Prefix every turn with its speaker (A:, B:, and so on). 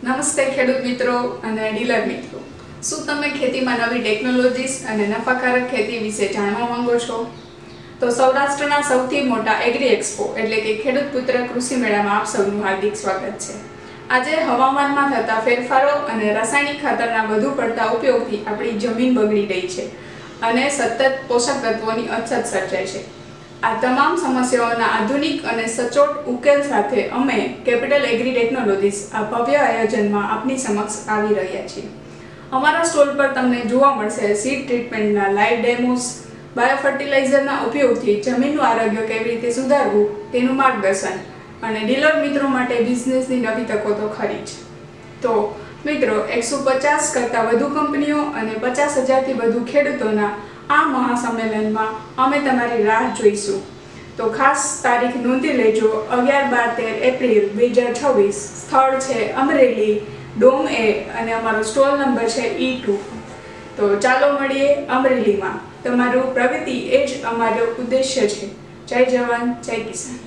A: નમસ્તે ખેડૂત મિત્રો અને ડીલર મિત્રો, શું તમે ખેતીમાં નવી ટેકનોલોજીસ અને નફાકારક ખેતી વિશે જાણવા માંગો છો? તો સૌરાષ્ટ્રના સૌથી મોટા એગ્રી એક્સપો એટલે કે ખેડૂત પુત્ર કૃષિ મેળામાં આપ સૌનું હાર્દિક સ્વાગત છે. આજે હવામાનમાં થતા ફેરફારો અને રાસાયણિક ખાતરના વધુ પડતા ઉપયોગથી આપણી જમીન બગડી રહી છે અને સતત પોષક તત્વોની અછત સર્જાય છે. આ તમામ સમસ્યાઓના આધુનિક અને સચોટ ઉકેલ સાથે અમે કેપિટલ એગ્રી ટેકનોલોજીસ આ ભવ્ય આયોજનમાં આપની સમક્ષ આવી રહ્યા છીએ. અમારા સ્ટોલ પર તમને જોવા મળશે સીડ ટ્રીટમેન્ટના લાઈવ ડેમોસ, બાયોફર્ટિલાઇઝરના ઉપયોગથી જમીનનું આરોગ્ય કેવી રીતે સુધારવું તેનું માર્ગદર્શન અને ડીલર મિત્રો માટે બિઝનેસની નવી તકો તો ખરી જ. તો મિત્રો, 150 કરતાં વધુ કંપનીઓ અને 50,000થી વધુ ખેડૂતોના આ મહાસંમેલનમાં અમે તમારી રાહ જોઈશું. તો ખાસ તારીખ નોંધી લેજો, 11, 12, 13 એપ્રિલ 2026. સ્થળ છે અમરેલી, ડોમ એ, અને અમારો સ્ટોલ નંબર છે E2. તો ચાલો મળીએ અમરેલીમાં. તમારું પ્રગતિ એ જ અમારો ઉદ્દેશ્ય છે. જય જવાન, જય કિસાન.